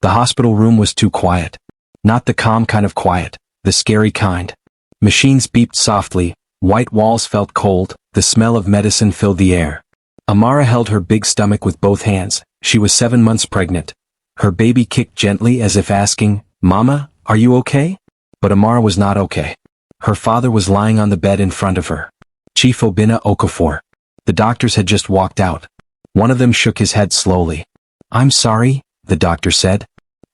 The hospital room was too quiet. Not the calm kind of quiet, the scary kind. Machines beeped softly, white walls felt cold, the smell of medicine filled the air. Amara held her big stomach with both hands. She was 7 months pregnant. Her baby kicked gently as if asking, "Mama, are you okay?" But Amara was not okay. Her father was lying on the bed in front of her. Chief Obinna Okafor. The doctors had just walked out. One of them shook his head slowly. "I'm sorry," the doctor said.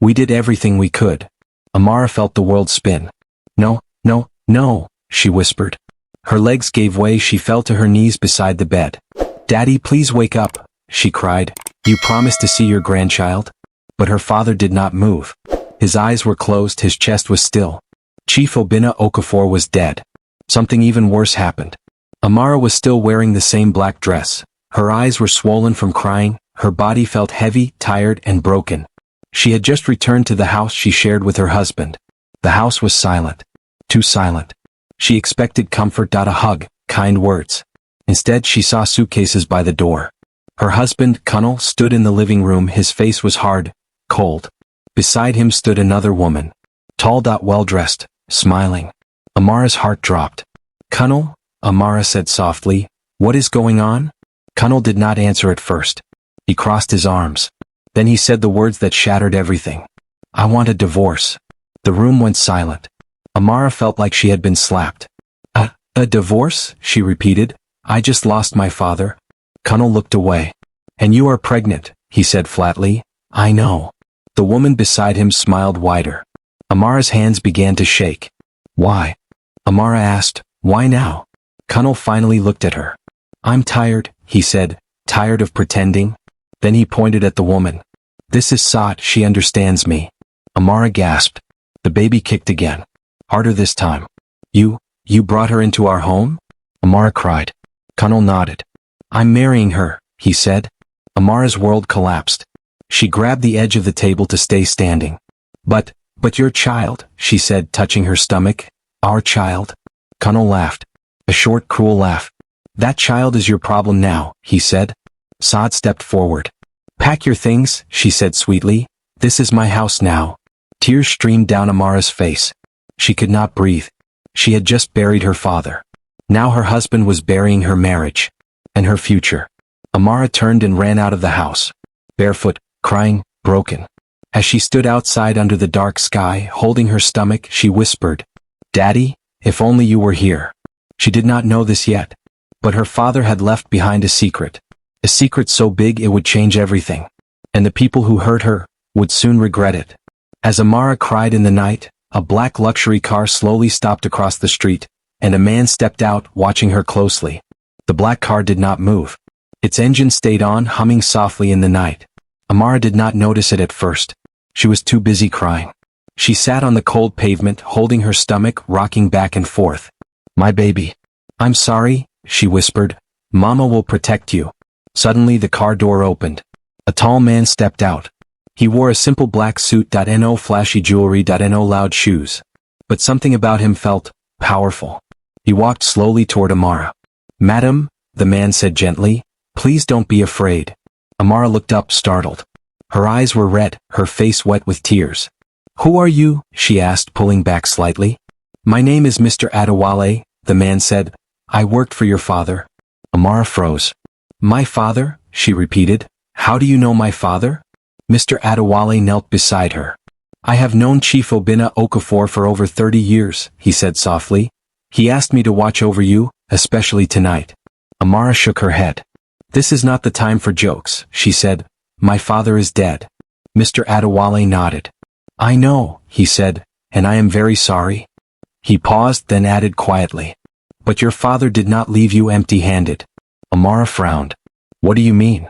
"We did everything we could." Amara felt the world spin. "No, no, no," she whispered. Her legs gave way, she fell to her knees beside the bed. "Daddy, please wake up," she cried. "You promised to see your grandchild?" But her father did not move. His eyes were closed, his chest was still. Chief Obinna Okafor was dead. Something even worse happened. Amara was still wearing the same black dress. Her eyes were swollen from crying, her body felt heavy, tired, and broken. She had just returned to the house she shared with her husband. The house was silent. Too silent. She expected comfort, a hug, kind words. Instead, she saw suitcases by the door. Her husband, Kunal, stood in the living room, his face was hard, cold. Beside him stood another woman. Tall, well-dressed, smiling. Amara's heart dropped. "Kunal," Amara said softly, "what is going on?" Kunal did not answer at first. He crossed his arms. Then he said the words that shattered everything. "I want a divorce." The room went silent. Amara felt like she had been slapped. A divorce?" she repeated. "I just lost my father." Kunal looked away. "And you are pregnant," he said flatly. "I know." The woman beside him smiled wider. Amara's hands began to shake. "Why?" Amara asked. "Why now?" Kunal finally looked at her. "I'm tired," he said, "tired of pretending." Then he pointed at the woman. "This is Saad, she understands me." Amara gasped. The baby kicked again. Harder this time. You brought her into our home?" Amara cried. Kunal nodded. "I'm marrying her," he said. Amara's world collapsed. She grabbed the edge of the table to stay standing. But your child," she said, touching her stomach. "Our child?" Kunal laughed. A short, cruel laugh. "That child is your problem now," he said. Saad stepped forward. "Pack your things," she said sweetly. "This is my house now." Tears streamed down Amara's face. She could not breathe. She had just buried her father. Now her husband was burying her marriage. And her future. Amara turned and ran out of the house. Barefoot, crying, broken. As she stood outside under the dark sky, holding her stomach, she whispered, "Daddy, if only you were here." She did not know this yet. But her father had left behind a secret. A secret so big it would change everything. And the people who hurt her would soon regret it. As Amara cried in the night, a black luxury car slowly stopped across the street, and a man stepped out, watching her closely. The black car did not move. Its engine stayed on, humming softly in the night. Amara did not notice it at first. She was too busy crying. She sat on the cold pavement, holding her stomach, rocking back and forth. "My baby. I'm sorry," she whispered. "Mama will protect you." Suddenly the car door opened. A tall man stepped out. He wore a simple black suit, no flashy jewelry, no loud shoes. But something about him felt powerful. He walked slowly toward Amara. "Madam," the man said gently, "please don't be afraid." Amara looked up, startled. Her eyes were red, her face wet with tears. "Who are you?" she asked, pulling back slightly. "My name is Mr. Adewale," the man said. "I worked for your father." Amara froze. "My father?" she repeated. "How do you know my father?" Mr. Adewale knelt beside her. "I have known Chief Obinna Okafor for over 30 years, he said softly. "He asked me to watch over you, especially tonight." Amara shook her head. "This is not the time for jokes," she said. "My father is dead." Mr. Adewale nodded. "I know," he said, "and I am very sorry." He paused, then added quietly, "But your father did not leave you empty-handed." Amara frowned. "What do you mean?"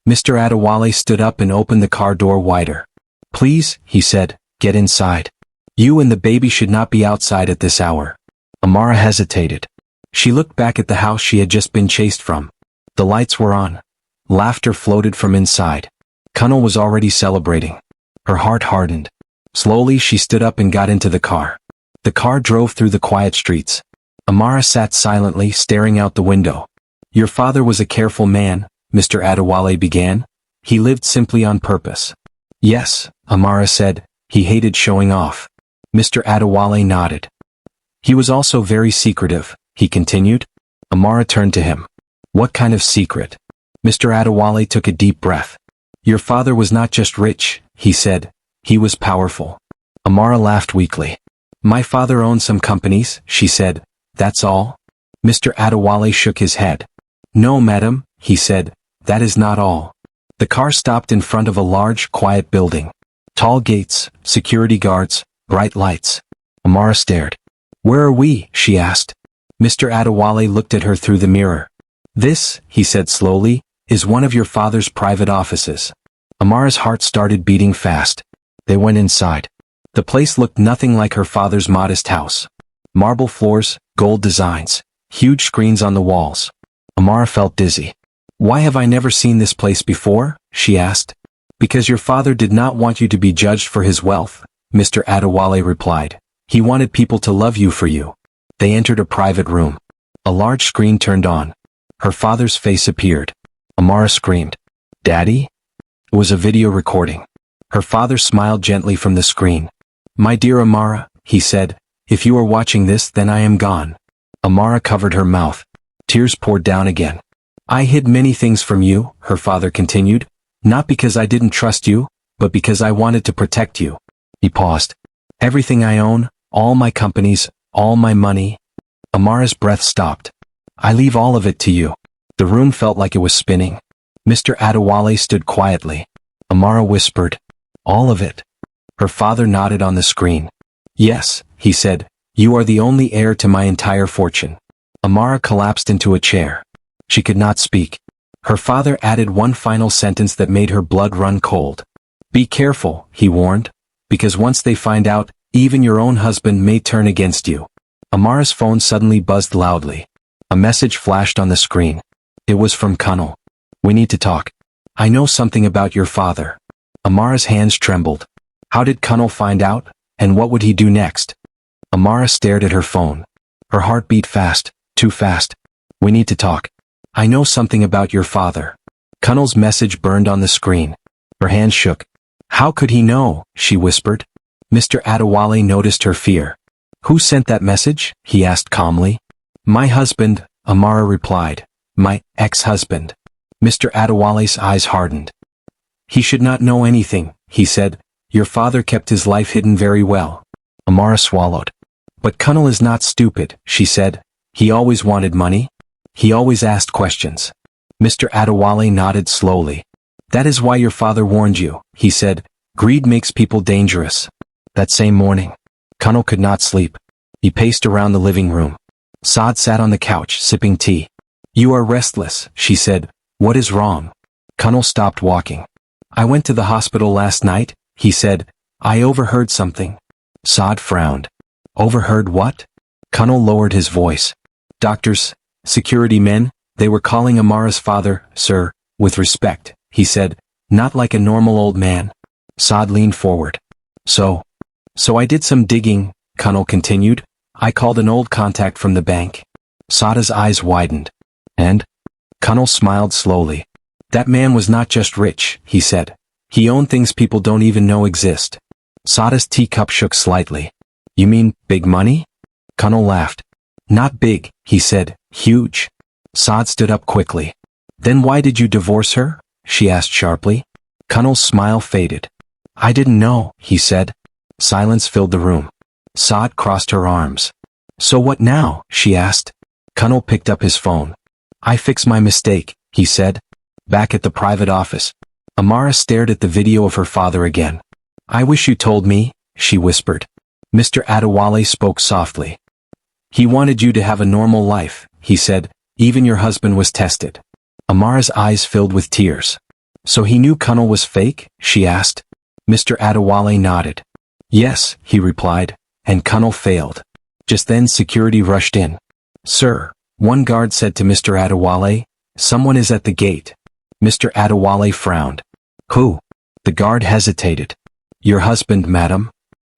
Mr. Adewale stood up and opened the car door wider. "Please," he said, "get inside. You and the baby should not be outside at this hour." Amara hesitated. She looked back at the house she had just been chased from. The lights were on. Laughter floated from inside. Kunal was already celebrating. Her heart hardened. Slowly she stood up and got into the car. The car drove through the quiet streets. Amara sat silently, staring out the window. "Your father was a careful man," Mr. Adewale began. "He lived simply on purpose. Yes, Amara said. He hated showing off. Mr. Adewale nodded. He was also very secretive, he continued. Amara turned to him. What kind of secret? Mr. Adewale took a deep breath. Your father was not just rich, he said. He was powerful. Amara laughed weakly. My father owned some companies, she said. That's all? Mr. Adewale shook his head. No, madam, he said. That is not all. The car stopped in front of a large, quiet building. Tall gates, security guards, bright lights. Amara stared. Where are we? She asked. Mr. Adewale looked at her through the mirror. This, he said slowly, is one of your father's private offices. Amara's heart started beating fast. They went inside. The place looked nothing like her father's modest house. Marble floors, gold designs, huge screens on the walls. Amara felt dizzy. Why have I never seen this place before? She asked. Because your father did not want you to be judged for his wealth, Mr. Adewale replied. He wanted people to love you for you. They entered a private room. A large screen turned on. Her father's face appeared. Amara screamed. Daddy? It was a video recording. Her father smiled gently from the screen. My dear Amara, he said, if you are watching this, then I am gone. Amara covered her mouth. Tears poured down again. I hid many things from you, her father continued, not because I didn't trust you, but because I wanted to protect you. He paused. Everything I own, all my companies, all my money. Amara's breath stopped. I leave all of it to you. The room felt like it was spinning. Mr. Adewale stood quietly. Amara whispered, all of it. Her father nodded on the screen. Yes, he said, you are the only heir to my entire fortune. Amara collapsed into a chair. She could not speak. Her father added one final sentence that made her blood run cold. Be careful, he warned, because once they find out, even your own husband may turn against you. Amara's phone suddenly buzzed loudly. A message flashed on the screen. It was from Kunal. We need to talk. I know something about your father. Amara's hands trembled. How did Kunal find out, and what would he do next? Amara stared at her phone. Her heart beat fast, too fast. We need to talk. I know something about your father. Kunal's message burned on the screen. Her hands shook. How could he know? She whispered. Mr. Adewale noticed her fear. Who sent that message? He asked calmly. My husband, Amara replied. My ex-husband. Mr. Adewale's eyes hardened. He should not know anything, he said. Your father kept his life hidden very well. Amara swallowed. But Kunal is not stupid, she said. He always wanted money. He always asked questions. Mr. Adewale nodded slowly. That is why your father warned you, he said. Greed makes people dangerous. That same morning, Kunal could not sleep. He paced around the living room. Saad sat on the couch, sipping tea. You are restless, she said. What is wrong? Kunal stopped walking. I went to the hospital last night, he said. I overheard something. Saad frowned. Overheard what? Kunal lowered his voice. Doctors, security men, they were calling Amara's father, sir, with respect, he said, not like a normal old man. Saad leaned forward. So I did some digging, Kunal continued. I called an old contact from the bank. Saada's eyes widened. And? Kunal smiled slowly. That man was not just rich, he said. He owned things people don't even know exist. Saada's teacup shook slightly. You mean, big money? Kunal laughed. Not big, he said, huge. Saad stood up quickly. Then why did you divorce her? She asked sharply. Kunal's smile faded. I didn't know, he said. Silence filled the room. Saad crossed her arms. So what now? She asked. Kunal picked up his phone. I fixed my mistake, he said. Back at the private office, Amara stared at the video of her father again. I wish you told me, she whispered. Mr. Adewale spoke softly. He wanted you to have a normal life, he said. Even your husband was tested. Amara's eyes filled with tears. So he knew Kunal was fake? She asked. Mr. Adewale nodded. Yes, he replied, and Kunal failed. Just then security rushed in. Sir, one guard said to Mr. Adewale, someone is at the gate. Mr. Adewale frowned. Who? The guard hesitated. Your husband, madam.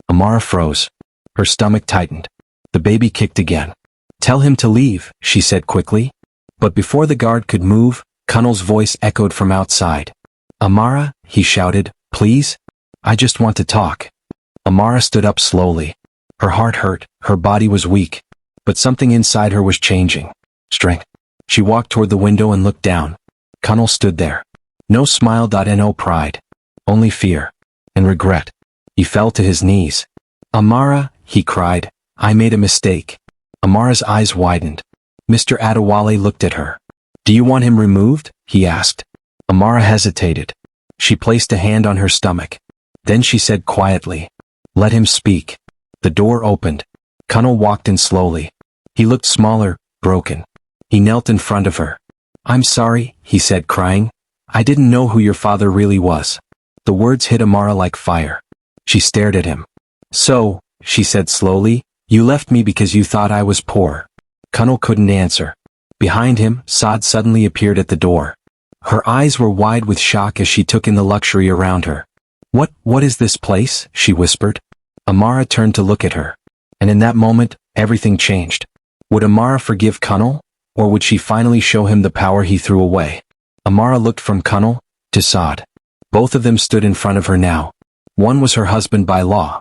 Amara froze. Her stomach tightened. The baby kicked again. Tell him to leave, she said quickly. But before the guard could move, Kunal's voice echoed from outside. Amara, he shouted, please? I just want to talk. Amara stood up slowly. Her heart hurt, her body was weak. But something inside her was changing. Strength. She walked toward the window and looked down. Connell stood there. No smile. No pride. Only fear. And regret. He fell to his knees. Amara, he cried, I made a mistake. Amara's eyes widened. Mr. Adewale looked at her. Do you want him removed? He asked. Amara hesitated. She placed a hand on her stomach. Then she said quietly, let him speak. The door opened. Connell walked in slowly. He looked smaller, broken. He knelt in front of her. I'm sorry, he said crying. I didn't know who your father really was. The words hit Amara like fire. She stared at him. So, she said slowly, you left me because you thought I was poor. Connell couldn't answer. Behind him, Saad suddenly appeared at the door. Her eyes were wide with shock as she took in the luxury around her. What is this place? She whispered. Amara turned to look at her. And in that moment, everything changed. Would Amara forgive Connell? Or would she finally show him the power he threw away? Amara looked from Connell to Saad. Both of them stood in front of her now. One was her husband by law.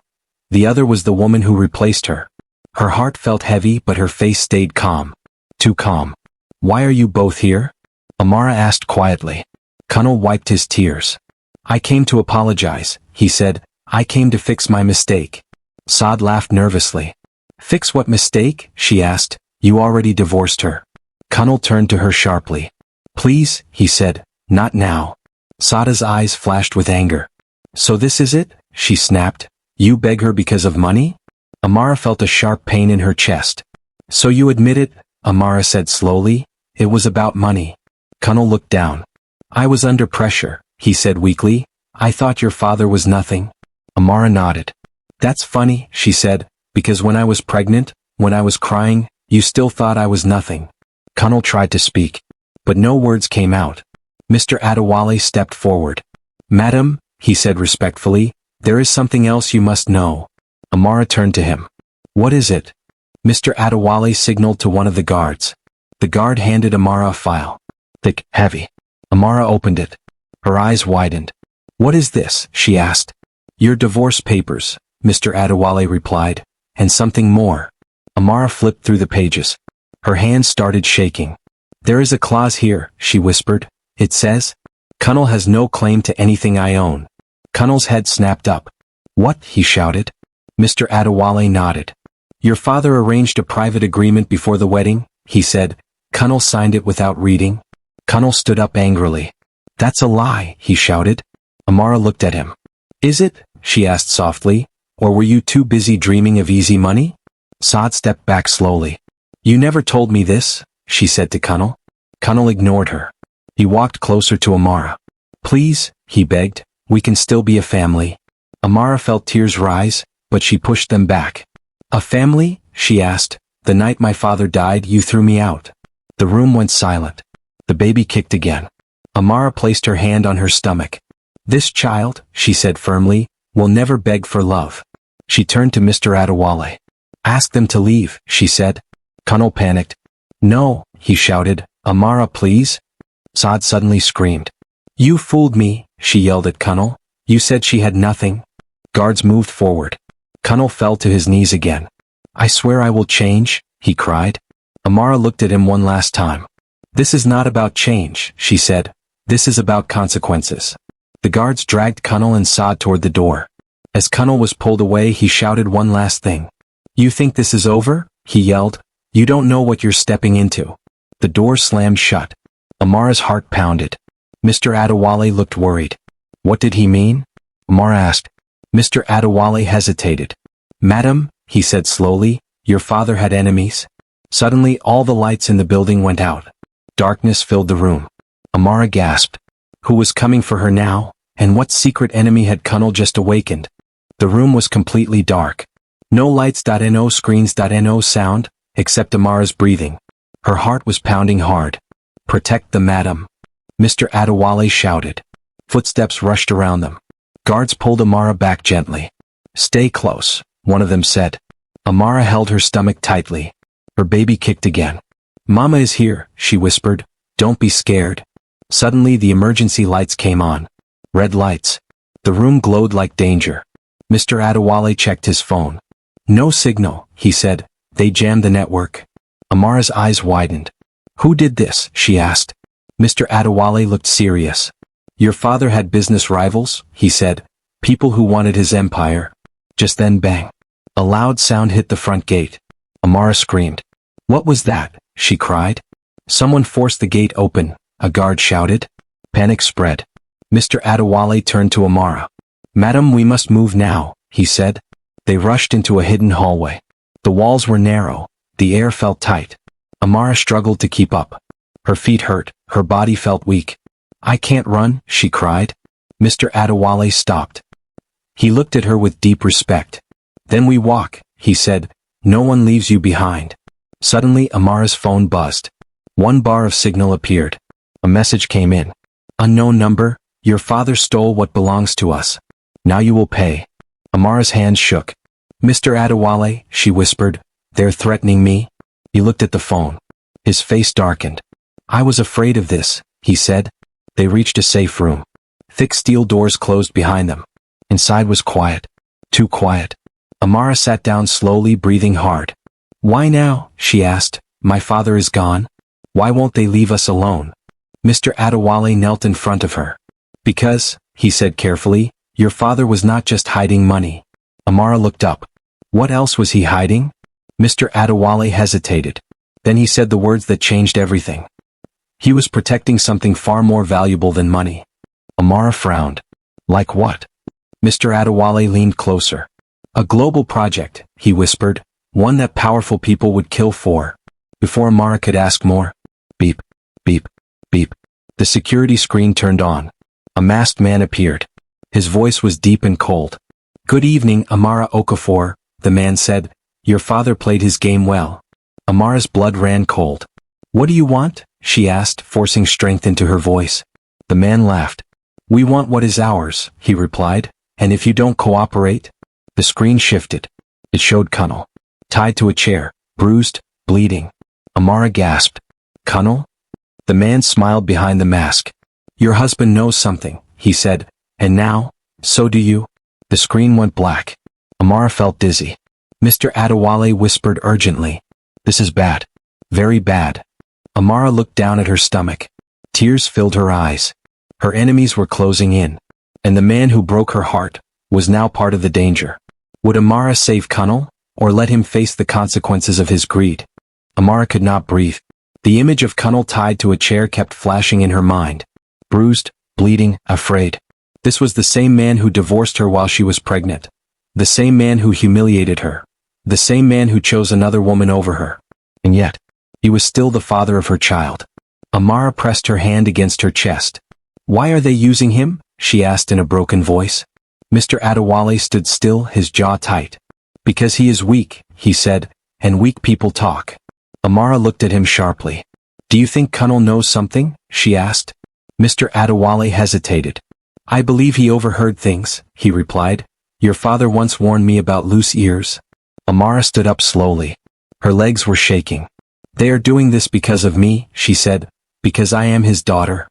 The other was the woman who replaced her. Her heart felt heavy but her face stayed calm. Too calm. Why are you both here? Amara asked quietly. Connell wiped his tears. I came to apologize, he said. I came to fix my mistake. Saad laughed nervously. Fix what mistake? She asked. You already divorced her. Connell turned to her sharply. Please, he said, not now. Saada's eyes flashed with anger. So this is it? She snapped. You beg her because of money? Amara felt a sharp pain in her chest. So you admit it? Amara said slowly. It was about money. Connell looked down. I was under pressure, he said weakly. I thought your father was nothing. Amara nodded. That's funny, she said, because when I was pregnant, when I was crying, you still thought I was nothing. Connell tried to speak. But no words came out. Mr. Adewale stepped forward. Madam, he said respectfully, there is something else you must know. Amara turned to him. What is it? Mr. Adewale signaled to one of the guards. The guard handed Amara a file. Thick, heavy. Amara opened it. Her eyes widened. What is this? She asked. Your divorce papers, Mr. Adewale replied, and something more. Amara flipped through the pages. Her hands started shaking. There is a clause here, she whispered. It says, Connell has no claim to anything I own. Connell's head snapped up. What? He shouted. Mr. Adewale nodded. Your father arranged a private agreement before the wedding, he said. Connell signed it without reading. Connell stood up angrily. That's a lie, he shouted. Amara looked at him. Is it? She asked softly. Or were you too busy dreaming of easy money? Saad stepped back slowly. You never told me this, she said to Connell. Connell ignored her. He walked closer to Amara. Please, he begged, we can still be a family. Amara felt tears rise, but she pushed them back. A family? She asked. The night my father died, you threw me out. The room went silent. The baby kicked again. Amara placed her hand on her stomach. This child, she said firmly, will never beg for love. She turned to Mr. Adewale. Ask them to leave, she said. Connell panicked. No, he shouted. Amara, please. Saad suddenly screamed. You fooled me, she yelled at Connell. You said she had nothing. Guards moved forward. Connell fell to his knees again. I swear I will change, he cried. Amara looked at him one last time. This is not about change, she said. This is about consequences. The guards dragged Connell and Saad toward the door. As Connell was pulled away, he shouted one last thing. You think this is over? He yelled. You don't know what you're stepping into. The door slammed shut. Amara's heart pounded. Mr. Adewale looked worried. What did he mean? Amara asked. Mr. Adewale hesitated. Madam, he said slowly, your father had enemies? Suddenly all the lights in the building went out. Darkness filled the room. Amara gasped. Who was coming for her now, and what secret enemy had Connell just awakened? The room was completely dark. No lights. No screens. No sound, except Amara's breathing. Her heart was pounding hard. Protect the madam. Mr. Adewale shouted. Footsteps rushed around them. Guards pulled Amara back gently. Stay close, one of them said. Amara held her stomach tightly. Her baby kicked again. Mama is here, she whispered. Don't be scared. Suddenly the emergency lights came on. Red lights. The room glowed like danger. Mr. Adewale checked his phone. No signal, he said. They jammed the network. Amara's eyes widened. Who did this? She asked. Mr. Adewale looked serious. Your father had business rivals, he said. People who wanted his empire. Just then bang. A loud sound hit the front gate. Amara screamed. What was that? She cried. Someone forced the gate open, a guard shouted. Panic spread. Mr. Adewale turned to Amara. Madam, we must move now, he said. They rushed into a hidden hallway. The walls were narrow. The air felt tight. Amara struggled to keep up. Her feet hurt. Her body felt weak. I can't run, she cried. Mr. Adewale stopped. He looked at her with deep respect. Then we walk, he said. No one leaves you behind. Suddenly Amara's phone buzzed. One bar of signal appeared. A message came in. Unknown number, your father stole what belongs to us. Now you will pay. Amara's hands shook. Mr. Adewale, she whispered, they're threatening me. He looked at the phone. His face darkened. I was afraid of this, he said. They reached a safe room. Thick steel doors closed behind them. Inside was quiet. Too quiet. Amara sat down slowly, breathing hard. Why now? She asked. My father is gone. Why won't they leave us alone? Mr. Adewale knelt in front of her. Because, he said carefully, your father was not just hiding money. Amara looked up. What else was he hiding? Mr. Adewale hesitated. Then he said the words that changed everything. He was protecting something far more valuable than money. Amara frowned. Like what? Mr. Adewale leaned closer. A global project, he whispered, one that powerful people would kill for. Before Amara could ask more, beep, beep, beep. The security screen turned on. A masked man appeared. His voice was deep and cold. Good evening, Amara Okafor, the man said. Your father played his game well. Amara's blood ran cold. What do you want? She asked, forcing strength into her voice. The man laughed. We want what is ours, he replied, and if you don't cooperate. The screen shifted. It showed Kunnel. Tied to a chair, bruised, bleeding. Amara gasped. Kunnel? The man smiled behind the mask. Your husband knows something, he said, and now, so do you. The screen went black. Amara felt dizzy. Mr. Adewale whispered urgently. This is bad. Very bad. Amara looked down at her stomach. Tears filled her eyes. Her enemies were closing in. And the man who broke her heart was now part of the danger. Would Amara save Kunnel, or let him face the consequences of his greed? Amara could not breathe. The image of Kunnel tied to a chair kept flashing in her mind. Bruised, bleeding, afraid. This was the same man who divorced her while she was pregnant. The same man who humiliated her. The same man who chose another woman over her. And yet, he was still the father of her child. Amara pressed her hand against her chest. Why are they using him? She asked in a broken voice. Mr. Adewale stood still, his jaw tight. Because he is weak, he said, and weak people talk. Amara looked at him sharply. Do you think Kunnel knows something? She asked. Mr. Adewale hesitated. I believe he overheard things, he replied. Your father once warned me about loose ears. Amara stood up slowly. Her legs were shaking. They are doing this because of me, she said, because I am his daughter.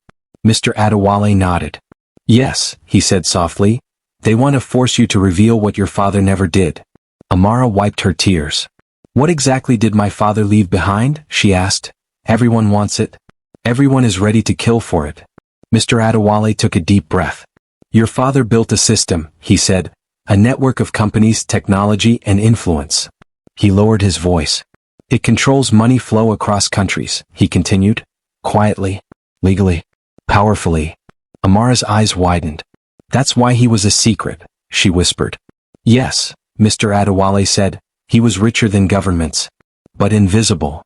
Mr. Adewale nodded. Yes, he said softly. They want to force you to reveal what your father never did. Amara wiped her tears. What exactly did my father leave behind? She asked. Everyone wants it. Everyone is ready to kill for it. Mr. Adewale took a deep breath. Your father built a system, he said, a network of companies, technology, and influence. He lowered his voice. It controls money flow across countries, he continued. Quietly, legally, powerfully. Amara's eyes widened. That's why he was a secret, she whispered. Yes, Mr. Adewale said, he was richer than governments. But invisible.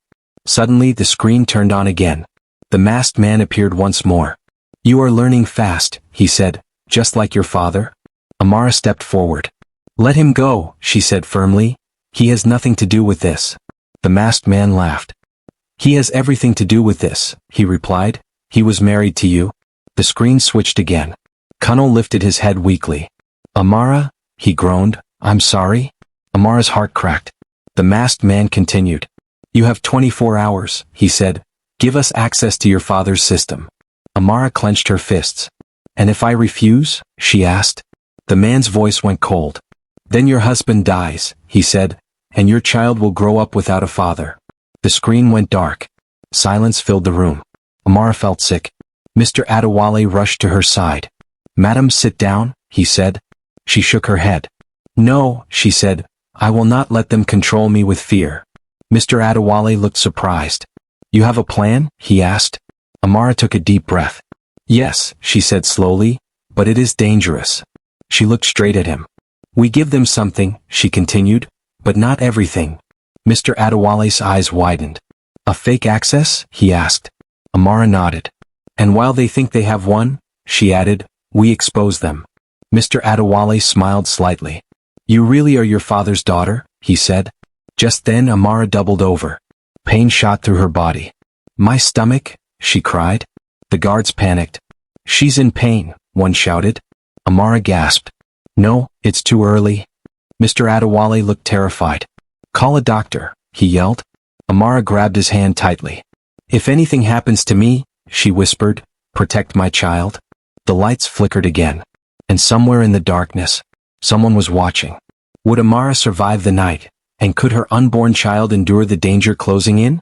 Suddenly the screen turned on again. The masked man appeared once more. You are learning fast, he said, just like your father. Amara stepped forward. Let him go, she said firmly. He has nothing to do with this. The masked man laughed. He has everything to do with this, he replied. He was married to you. The screen switched again. Kunnel lifted his head weakly. Amara, he groaned, I'm sorry. Amara's heart cracked. The masked man continued. You have 24 hours, he said. Give us access to your father's system. Amara clenched her fists. And if I refuse? She asked. The man's voice went cold. Then your husband dies, he said, and your child will grow up without a father. The screen went dark. Silence filled the room. Amara felt sick. Mr. Adewale rushed to her side. Madam, sit down, he said. She shook her head. No, she said, I will not let them control me with fear. Mr. Adewale looked surprised. You have a plan? He asked. Amara took a deep breath. Yes, she said slowly, but it is dangerous. She looked straight at him. We give them something, she continued, but not everything. Mr. Adewale's eyes widened. A fake access? He asked. Amara nodded. And while they think they have one, she added, we expose them. Mr. Adewale smiled slightly. You really are your father's daughter? He said. Just then Amara doubled over. Pain shot through her body. My stomach, she cried. The guards panicked. She's in pain, one shouted. Amara gasped. No, it's too early. Mr. Adewale looked terrified. Call a doctor, he yelled. Amara grabbed his hand tightly. If anything happens to me, she whispered, protect my child. The lights flickered again. And somewhere in the darkness, someone was watching. Would Amara survive the night, and could her unborn child endure the danger closing in?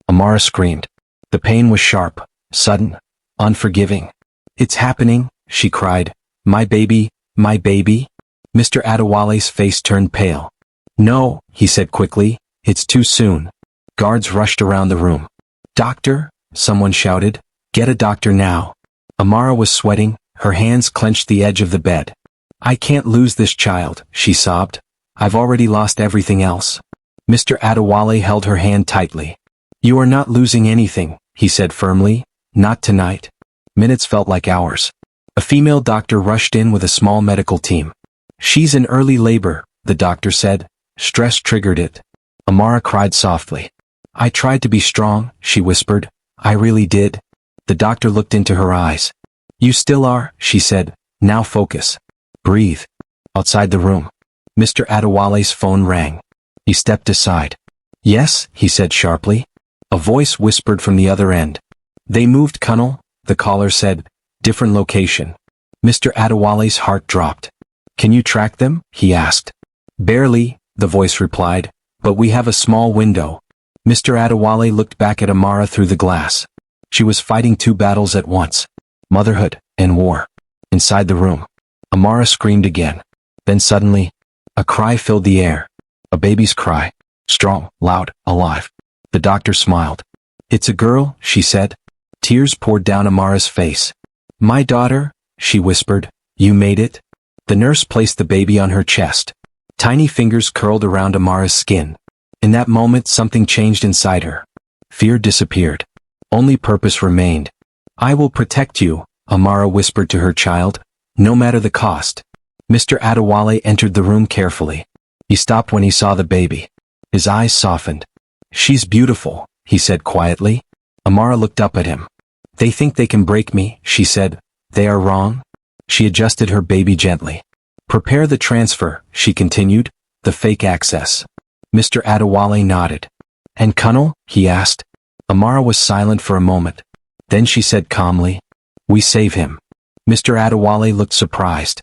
Amara screamed. The pain was sharp, sudden, unforgiving. It's happening, she cried. My baby, my baby? Mr. Adewale's face turned pale. No, he said quickly, it's too soon. Guards rushed around the room. Doctor, someone shouted. Get a doctor now. Amara was sweating, her hands clenched the edge of the bed. I can't lose this child, she sobbed. I've already lost everything else. Mr. Adewale held her hand tightly. You are not losing anything, he said firmly. Not tonight. Minutes felt like hours. A female doctor rushed in with a small medical team. She's in early labor, the doctor said. Stress triggered it. Amara cried softly. I tried to be strong, she whispered. I really did. The doctor looked into her eyes. You still are, she said. Now focus. Breathe. Outside the room, Mr. Adewale's phone rang. He stepped aside. Yes, he said sharply. A voice whispered from the other end. They moved Colonel, the caller said. Different location. Mr. Adewale's heart dropped. Can you track them? He asked. Barely, the voice replied, but we have a small window. Mr. Adewale looked back at Amara through the glass. She was fighting two battles at once. Motherhood and war. Inside the room, Amara screamed again. Then suddenly, a cry filled the air. A baby's cry. Strong, loud, alive. The doctor smiled. It's a girl, she said. Tears poured down Amara's face. My daughter, she whispered. You made it? The nurse placed the baby on her chest. Tiny fingers curled around Amara's skin. In that moment something changed inside her. Fear disappeared. Only purpose remained. I will protect you, Amara whispered to her child, no matter the cost. Mr. Adewale entered the room carefully. He stopped when he saw the baby. His eyes softened. She's beautiful, he said quietly. Amara looked up at him. They think they can break me, she said. They are wrong. She adjusted her baby gently. Prepare the transfer, she continued, the fake access. Mr. Adewale nodded. And Colonel? He asked. Amara was silent for a moment. Then she said calmly, we save him. Mr. Adewale looked surprised.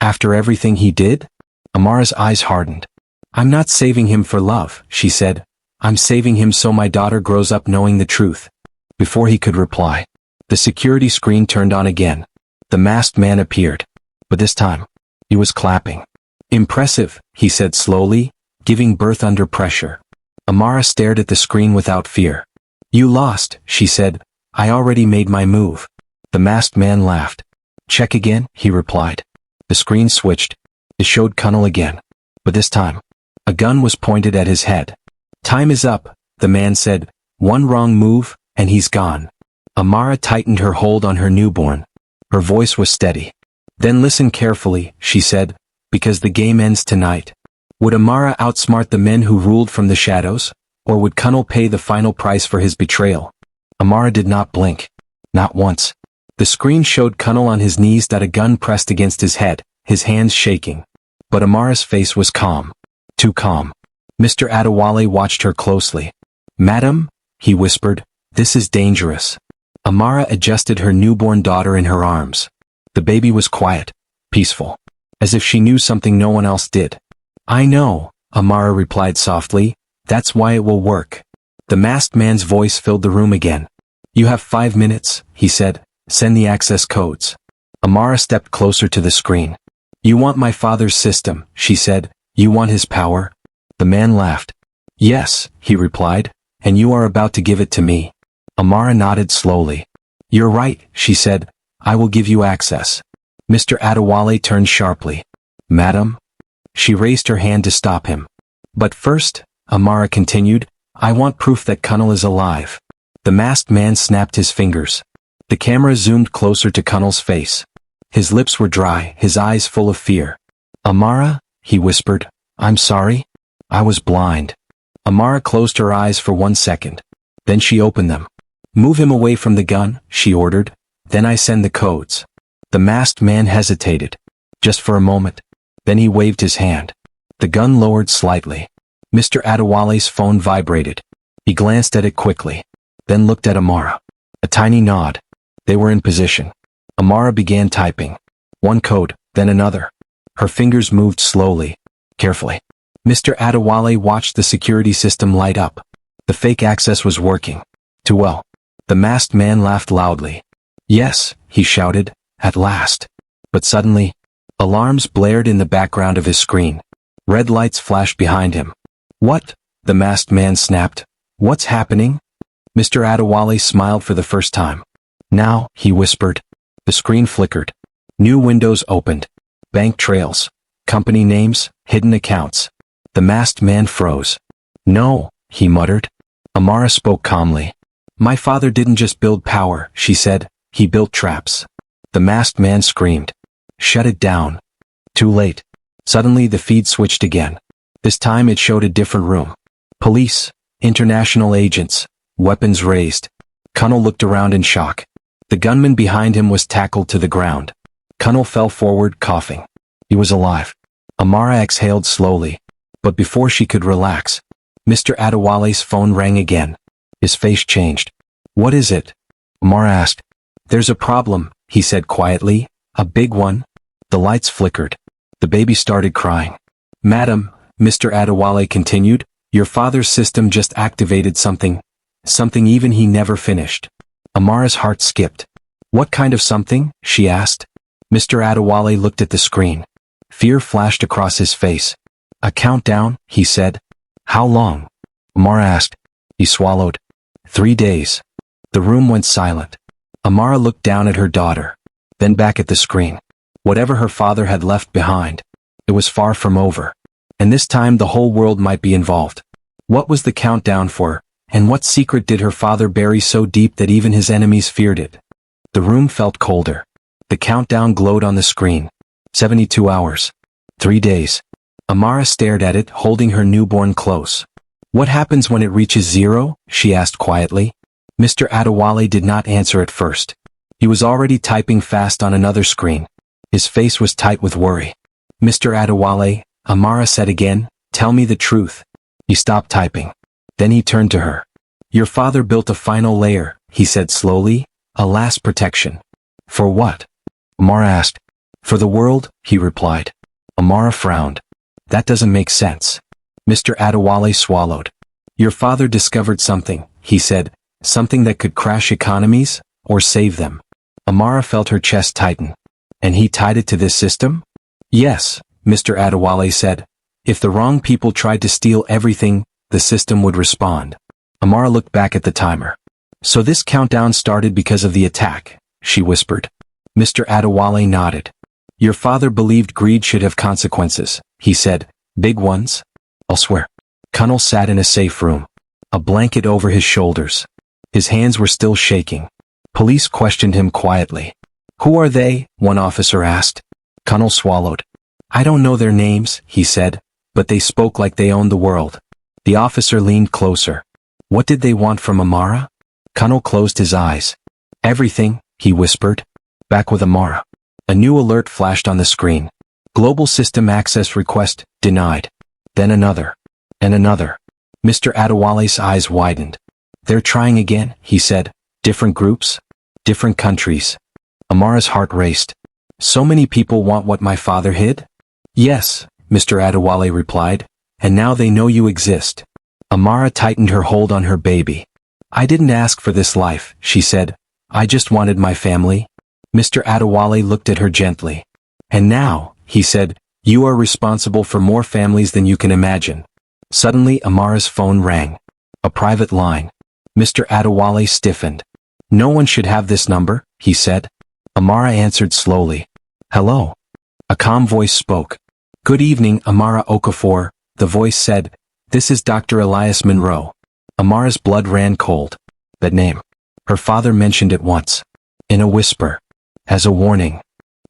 After everything he did? Amara's eyes hardened. I'm not saving him for love, she said. I'm saving him so my daughter grows up knowing the truth. Before he could reply, the security screen turned on again. The masked man appeared. But this time, he was clapping. Impressive, he said slowly, giving birth under pressure. Amara stared at the screen without fear. You lost, she said. I already made my move. The masked man laughed. Check again, he replied. The screen switched. It showed Colonel again. But this time, a gun was pointed at his head. Time is up, the man said. One wrong move, and he's gone. Amara tightened her hold on her newborn. Her voice was steady. Then listen carefully, she said, because the game ends tonight. Would Amara outsmart the men who ruled from the shadows, or would Colonel pay the final price for his betrayal? Amara did not blink. Not once. The screen showed Colonel on his knees, that a gun pressed against his head, his hands shaking. But Amara's face was calm. Too calm. Mr. Adewale watched her closely. Madam, he whispered, this is dangerous. Amara adjusted her newborn daughter in her arms. The baby was quiet, peaceful. as if she knew something no one else did. I know, Amara replied softly, that's why it will work. The masked man's voice filled the room again. You have 5 minutes, he said, send the access codes. Amara stepped closer to the screen. You want my father's system, she said, you want his power? The man laughed. Yes, he replied, and you are about to give it to me. Amara nodded slowly. You're right, she said, I will give you access. Mr. Adewale turned sharply. Madam? She raised her hand to stop him. But first, Amara continued, I want proof that Kunnal is alive. The masked man snapped his fingers. The camera zoomed closer to Kunnal's face. His lips were dry, his eyes full of fear. Amara, he whispered, I'm sorry. I was blind. Amara closed her eyes for 1 second. Then she opened them. Move him away from the gun, she ordered. Then I send the codes. The masked man hesitated. Just for a moment. Then he waved his hand. The gun lowered slightly. Mr. Adewale's phone vibrated. He glanced at it quickly. Then looked at Amara. A tiny nod. They were in position. Amara began typing. One code, then another. Her fingers moved slowly, carefully. Mr. Adewale watched the security system light up. The fake access was working. Too well. The masked man laughed loudly. Yes, he shouted, at last. But suddenly, alarms blared in the background of his screen. Red lights flashed behind him. What? The masked man snapped. What's happening? Mr. Adewale smiled for the first time. Now, he whispered. The screen flickered. New windows opened. Bank trails. Company names, hidden accounts. The masked man froze. No, he muttered. Amara spoke calmly. My father didn't just build power, she said. He built traps. The masked man screamed. Shut it down. Too late. Suddenly the feed switched again. This time it showed a different room. Police, international agents, weapons raised. Kunnal looked around in shock. The gunman behind him was tackled to the ground. Kunnal fell forward, coughing. He was alive. Amara exhaled slowly. But before she could relax, Mr. Adewale's phone rang again. His face changed. What is it? Amara asked. There's a problem, he said quietly. A big one. The lights flickered. The baby started crying. Madam, Mr. Adewale continued, your father's system just activated something. Something even he never finished. Amara's heart skipped. What kind of something? She asked. Mr. Adewale looked at the screen. Fear flashed across his face. A countdown, he said. How long? Amara asked. He swallowed. 3 days. The room went silent. Amara looked down at her daughter. Then back at the screen. Whatever her father had left behind. It was far from over. And this time the whole world might be involved. What was the countdown for, and what secret did her father bury so deep that even his enemies feared it? The room felt colder. The countdown glowed on the screen. 72 hours. 3 days. Amara stared at it, holding her newborn close. What happens when it reaches 0? She asked quietly. Mr. Adewale did not answer at first. He was already typing fast on another screen. His face was tight with worry. Mr. Adewale, Amara said again, tell me the truth. He stopped typing. Then he turned to her. Your father built a final layer, he said slowly, a last protection. For what? Amara asked. For the world, he replied. Amara frowned. That doesn't make sense. Mr. Adewale swallowed. Your father discovered something, he said, something that could crash economies, or save them. Amara felt her chest tighten. And he tied it to this system? Yes, Mr. Adewale said. If the wrong people tried to steal everything, the system would respond. Amara looked back at the timer. So this countdown started because of the attack, she whispered. Mr. Adewale nodded. Your father believed greed should have consequences, he said. Big ones? I'll swear. Kunnal sat in a safe room. A blanket over his shoulders. His hands were still shaking. Police questioned him quietly. Who are they? One officer asked. Kunnal swallowed. I don't know their names, he said, but they spoke like they owned the world. The officer leaned closer. What did they want from Amara? Kunnal closed his eyes. Everything, he whispered. Back with Amara. A new alert flashed on the screen. Global system access request, denied. Then another. And another. Mr. Adewale's eyes widened. They're trying again, he said. Different groups? Different countries. Amara's heart raced. So many people want what my father hid? Yes, Mr. Adewale replied, and now they know you exist. Amara tightened her hold on her baby. I didn't ask for this life, she said. I just wanted my family. Mr. Adewale looked at her gently. And now, he said, you are responsible for more families than you can imagine. Suddenly Amara's phone rang. A private line. Mr. Adewale stiffened. No one should have this number, he said. Amara answered slowly. Hello. A calm voice spoke. Good evening, Amara Okafor, the voice said. This is Dr. Elias Monroe. Amara's blood ran cold. That name. Her father mentioned it once. In a whisper. As a warning.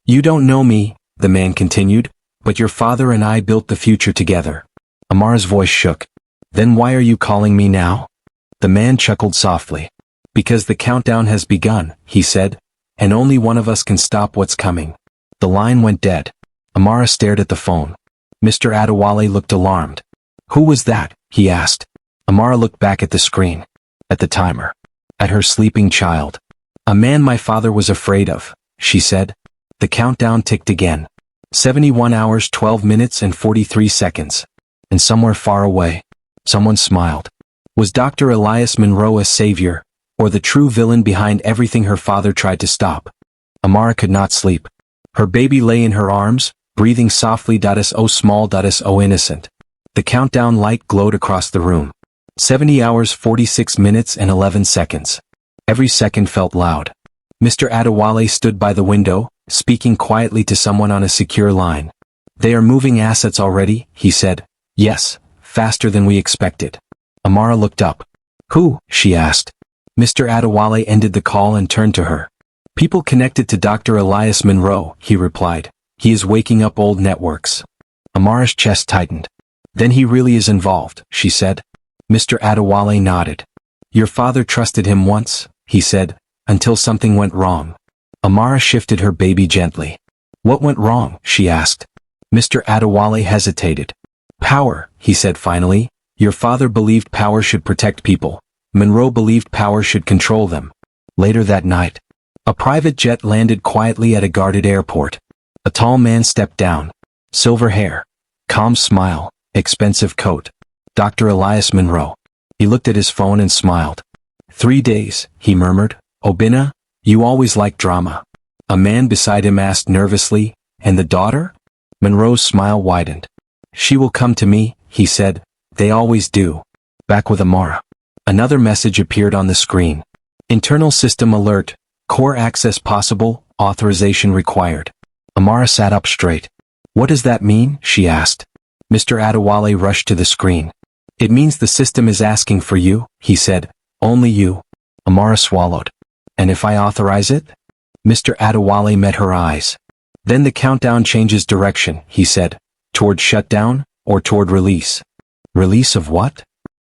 You don't know me, the man continued, but your father and I built the future together. Amara's voice shook. Then why are you calling me now? The man chuckled softly. Because the countdown has begun, he said, and only one of us can stop what's coming. The line went dead. Amara stared at the phone. Mr. Adewale looked alarmed. Who was that? He asked. Amara looked back at the screen. At the timer. At her sleeping child. A man my father was afraid of, she said. The countdown ticked again. 71 hours 12 minutes and 43 seconds. And somewhere far away, someone smiled. Was Dr. Elias Monroe a savior, or the true villain behind everything her father tried to stop? Amara could not sleep. Her baby lay in her arms, breathing softly. So small. So innocent. The countdown light glowed across the room. 70 hours 46 minutes and 11 seconds. Every second felt loud. Mr. Adewale stood by the window, speaking quietly to someone on a secure line. They are moving assets already, he said. Yes, faster than we expected. Amara looked up. Who? She asked. Mr. Adewale ended the call and turned to her. People connected to Dr. Elias Monroe, he replied. He is waking up old networks. Amara's chest tightened. Then he really is involved, she said. Mr. Adewale nodded. Your father trusted him once, he said, until something went wrong. Amara shifted her baby gently. What went wrong? She asked. Mr. Adewale hesitated. Power, he said finally. Your father believed power should protect people. Monroe believed power should control them. Later that night, a private jet landed quietly at a guarded airport. A tall man stepped down. Silver hair. Calm smile. Expensive coat. Dr. Elias Monroe. He looked at his phone and smiled. 3 days, he murmured. Obinna, you always like drama. A man beside him asked nervously, and the daughter? Monroe's smile widened. She will come to me, he said. They always do. Back with Amara. Another message appeared on the screen. Internal system alert. Core access possible, authorization required. Amara sat up straight. What does that mean? She asked. Mr. Adewale rushed to the screen. It means the system is asking for you, he said. Only you. Amara swallowed. And if I authorize it? Mr. Adewale met her eyes. Then the countdown changes direction, he said. Toward shutdown, or toward release? Release of what?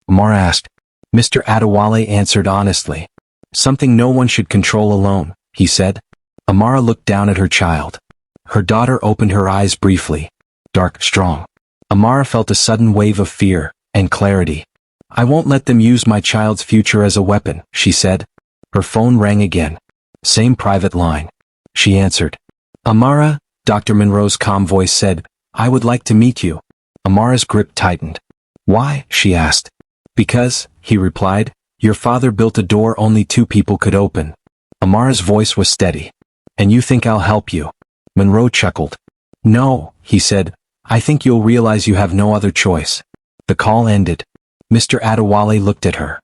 Amara asked. Mr. Adewale answered honestly. Something no one should control alone, he said. Amara looked down at her child. Her daughter opened her eyes briefly. Dark, strong. Amara felt a sudden wave of fear and clarity. I won't let them use my child's future as a weapon, she said. Her phone rang again. Same private line. She answered. Amara, Dr. Monroe's calm voice said, I would like to meet you. Amara's grip tightened. Why? She asked. Because, he replied, your father built a door only 2 people could open. Amara's voice was steady. And you think I'll help you? Monroe chuckled. No, he said. I think you'll realize you have no other choice. The call ended. Mr. Adewale looked at her.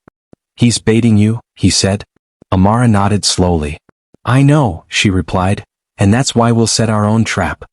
He's baiting you, he said. Amara nodded slowly. I know, she replied, and that's why we'll set our own trap.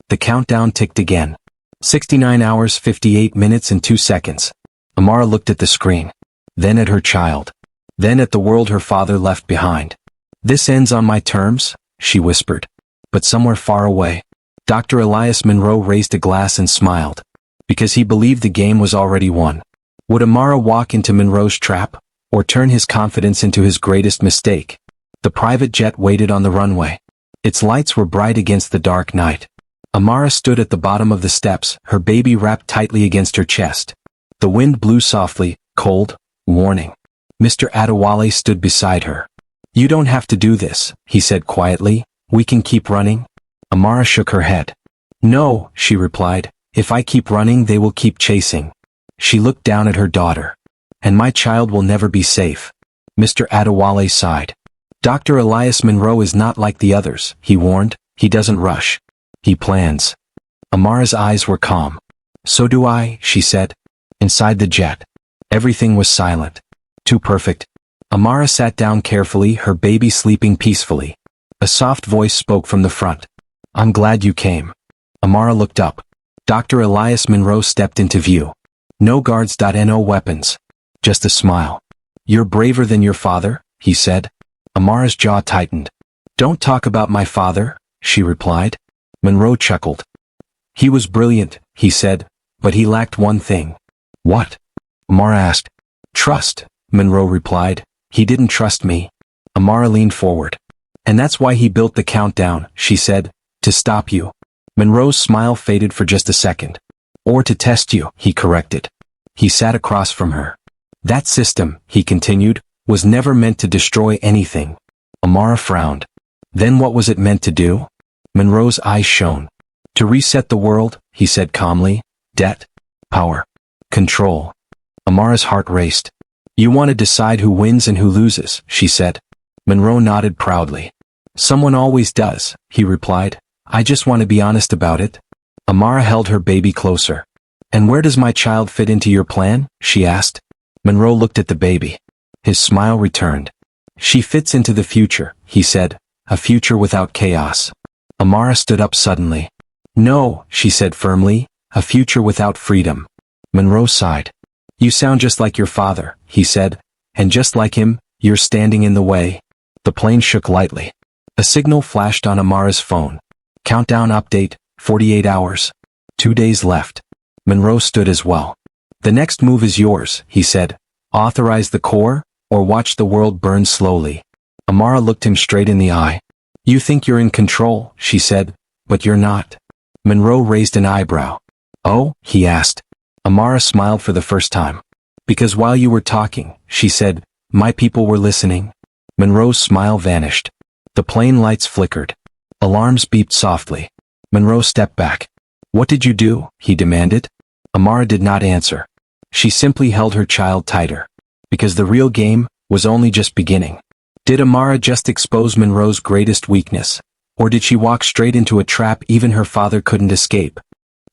The countdown ticked again. 69 hours 58 minutes and 2 seconds. Amara looked at the screen. Then at her child. Then at the world her father left behind. This ends on my terms, she whispered. But somewhere far away, Dr. Elias Monroe raised a glass and smiled. Because he believed the game was already won. Would Amara walk into Monroe's trap, or turn his confidence into his greatest mistake? The private jet waited on the runway. Its lights were bright against the dark night. Amara stood at the bottom of the steps, her baby wrapped tightly against her chest. The wind blew softly, cold, warning. Mr. Adewale stood beside her. You don't have to do this, he said quietly. We can keep running. Amara shook her head. No, she replied. If I keep running, they will keep chasing. She looked down at her daughter. And my child will never be safe. Mr. Adewale sighed. Dr. Elias Monroe is not like the others, he warned. He doesn't rush. He plans. Amara's eyes were calm. So do I, she said. Inside the jet. Everything was silent. Too perfect. Amara sat down carefully, her baby sleeping peacefully. A soft voice spoke from the front. I'm glad you came. Amara looked up. Dr. Elias Monroe stepped into view. No guards. No weapons. Just a smile. You're braver than your father, he said. Amara's jaw tightened. Don't talk about my father, she replied. Monroe chuckled. He was brilliant, he said, but he lacked one thing. What? Amara asked. Trust, Monroe replied. He didn't trust me. Amara leaned forward. And that's why he built the countdown, she said, to stop you. Monroe's smile faded for just a second. Or to test you, he corrected. He sat across from her. That system, he continued, was never meant to destroy anything. Amara frowned. Then what was it meant to do? Monroe's eyes shone. To reset the world, he said calmly. Debt, power, control. Amara's heart raced. You want to decide who wins and who loses, she said. Monroe nodded proudly. Someone always does, he replied. I just want to be honest about it. Amara held her baby closer. And where does my child fit into your plan? She asked. Monroe looked at the baby. His smile returned. She fits into the future, he said. A future without chaos. Amara stood up suddenly. No, she said firmly. A future without freedom. Monroe sighed. You sound just like your father, he said. And just like him, you're standing in the way. The plane shook lightly. A signal flashed on Amara's phone. Countdown update, 48 hours. 2 days left. Monroe stood as well. The next move is yours, he said. Authorize the core, or watch the world burn slowly. Amara looked him straight in the eye. You think you're in control, she said, but you're not. Monroe raised an eyebrow. Oh, he asked. Amara smiled for the first time. Because while you were talking, she said, my people were listening. Monroe's smile vanished. The plane lights flickered. Alarms beeped softly. Monroe stepped back. What did you do? He demanded. Amara did not answer. She simply held her child tighter. Because the real game was only just beginning. Did Amara just expose Monroe's greatest weakness? Or did she walk straight into a trap even her father couldn't escape?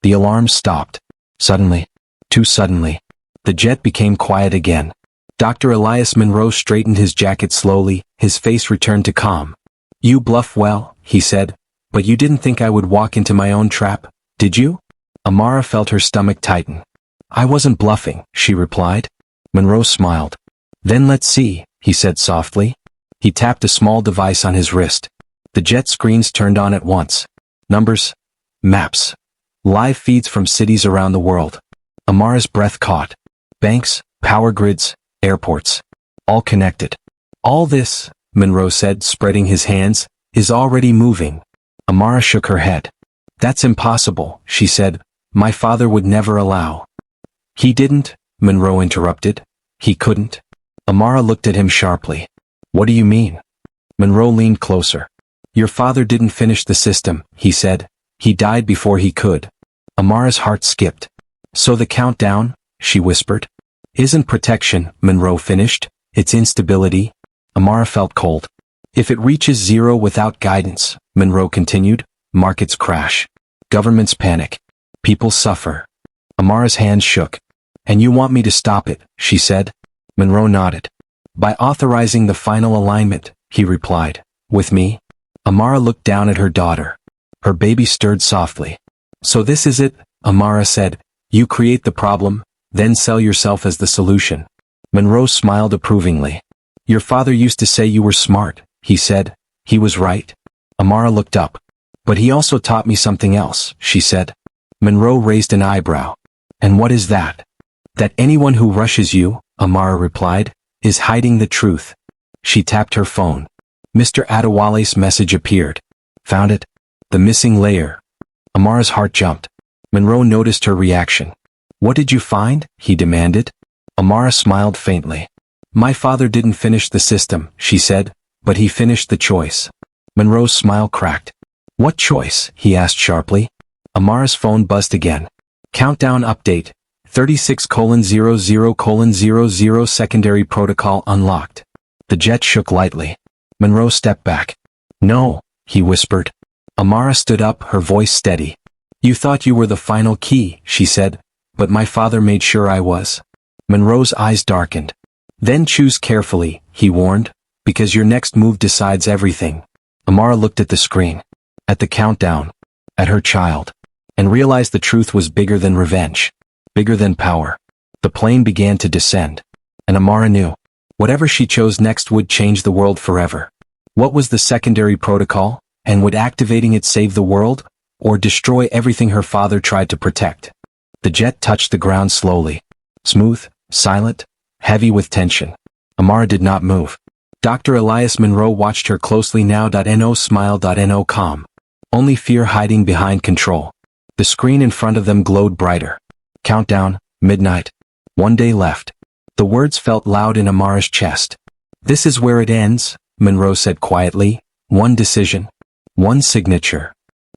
The alarm stopped. Suddenly. Too suddenly. The jet became quiet again. Dr. Elias Monroe straightened his jacket slowly, his face returned to calm. You bluff well, he said, but you didn't think I would walk into my own trap, did you? Amara felt her stomach tighten. I wasn't bluffing, she replied. Monroe smiled. Then let's see, he said softly. He tapped a small device on his wrist. The jet screens turned on at once. Numbers, maps, live feeds from cities around the world. Amara's breath caught. Banks, power grids, airports. All connected. All this, Monroe said, spreading his hands, is already moving. Amara shook her head. That's impossible, she said. My father would never allow. He didn't, Monroe interrupted. He couldn't. Amara looked at him sharply. What do you mean? Monroe leaned closer. Your father didn't finish the system, he said. He died before he could. Amara's heart skipped. So the countdown, she whispered. Isn't protection, Monroe finished. It's instability. Amara felt cold. If it reaches zero without guidance, Monroe continued, markets crash. Governments panic. People suffer. Amara's hands shook. And you want me to stop it, she said. Monroe nodded. By authorizing the final alignment, he replied. With me? Amara looked down at her daughter. Her baby stirred softly. So this is it, Amara said. You create the problem, then sell yourself as the solution. Monroe smiled approvingly. Your father used to say you were smart, he said. He was right. Amara looked up. But he also taught me something else, she said. Monroe raised an eyebrow. And what is that? That anyone who rushes you, Amara replied, is hiding the truth. She tapped her phone. Mr. Adewale's message appeared. Found it? The missing layer. Amara's heart jumped. Monroe noticed her reaction. What did you find? He demanded. Amara smiled faintly. My father didn't finish the system, she said, but he finished the choice. Monroe's smile cracked. What choice? He asked sharply. Amara's phone buzzed again. Countdown update. 36:00:00 secondary protocol unlocked. The jet shook lightly. Monroe stepped back. No, he whispered. Amara stood up, her voice steady. You thought you were the final key, she said, but my father made sure I was. Monroe's eyes darkened. Then choose carefully, he warned, because your next move decides everything. Amara looked at the screen, at the countdown, at her child, and realized the truth was bigger than revenge, bigger than power. The plane began to descend, and Amara knew, whatever she chose next would change the world forever. What was the secondary protocol, and would activating it save the world, or destroy everything her father tried to protect? The jet touched the ground slowly, smooth, silent, heavy with tension. Amara did not move. Dr. Elias Monroe watched her closely now. No smile. No calm. Only fear hiding behind control. The screen in front of them glowed brighter. Countdown, midnight. 1 day left. The words felt loud in Amara's chest. This is where it ends, Monroe said quietly. One decision. One signature.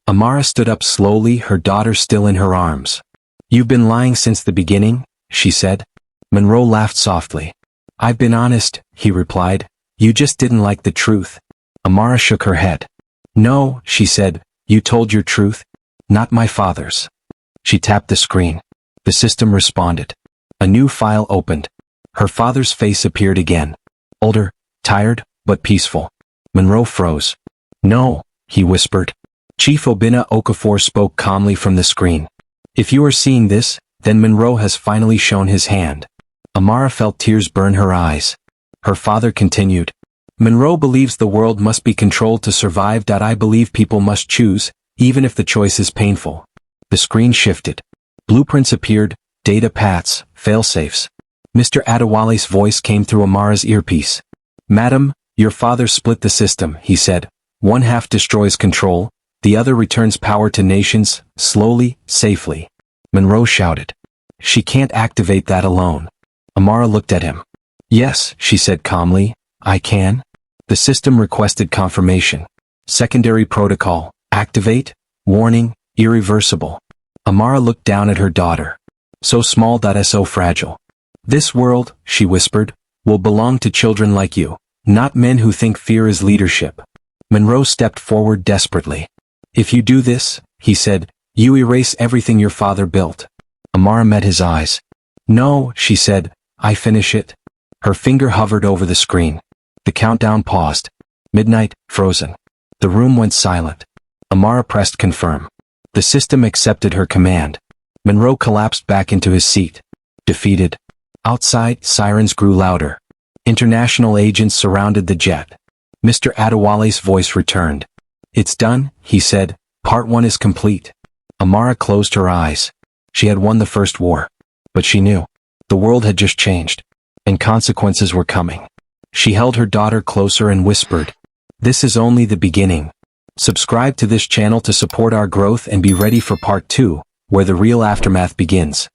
Amara stood up slowly, her daughter still in her arms. You've been lying since the beginning, she said. Monroe laughed softly. I've been honest, he replied. You just didn't like the truth. Amara shook her head. No, she said, you told your truth. Not my father's. She tapped the screen. The system responded. A new file opened. Her father's face appeared again. Older, tired, but peaceful. Monroe froze. No, he whispered. Chief Obinna Okafor spoke calmly from the screen. If you are seeing this, then Monroe has finally shown his hand. Amara felt tears burn her eyes. Her father continued. Monroe believes the world must be controlled to survive. I believe people must choose, even if the choice is painful. The screen shifted. Blueprints appeared, data paths, failsafes. Mr. Adewale's voice came through Amara's earpiece. Madam, your father split the system, he said. One half destroys control, the other returns power to nations, slowly, safely. Monroe shouted. She can't activate that alone. Amara looked at him. Yes, she said calmly, I can. The system requested confirmation. Secondary protocol, activate, warning, irreversible. Amara looked down at her daughter. So small. So fragile. This world, she whispered, will belong to children like you, not men who think fear is leadership. Monroe stepped forward desperately. If you do this, he said, you erase everything your father built. Amara met his eyes. No, she said, I finish it. Her finger hovered over the screen. The countdown paused. Midnight, frozen. The room went silent. Amara pressed confirm. The system accepted her command. Monroe collapsed back into his seat. Defeated. Outside, sirens grew louder. International agents surrounded the jet. Mr. Adewale's voice returned. It's done, he said. Part 1 is complete. Amara closed her eyes. She had won the first war. But she knew. The world had just changed. And consequences were coming. She held her daughter closer and whispered, this is only the beginning. Subscribe to this channel to support our growth and be ready for part 2, where the real aftermath begins.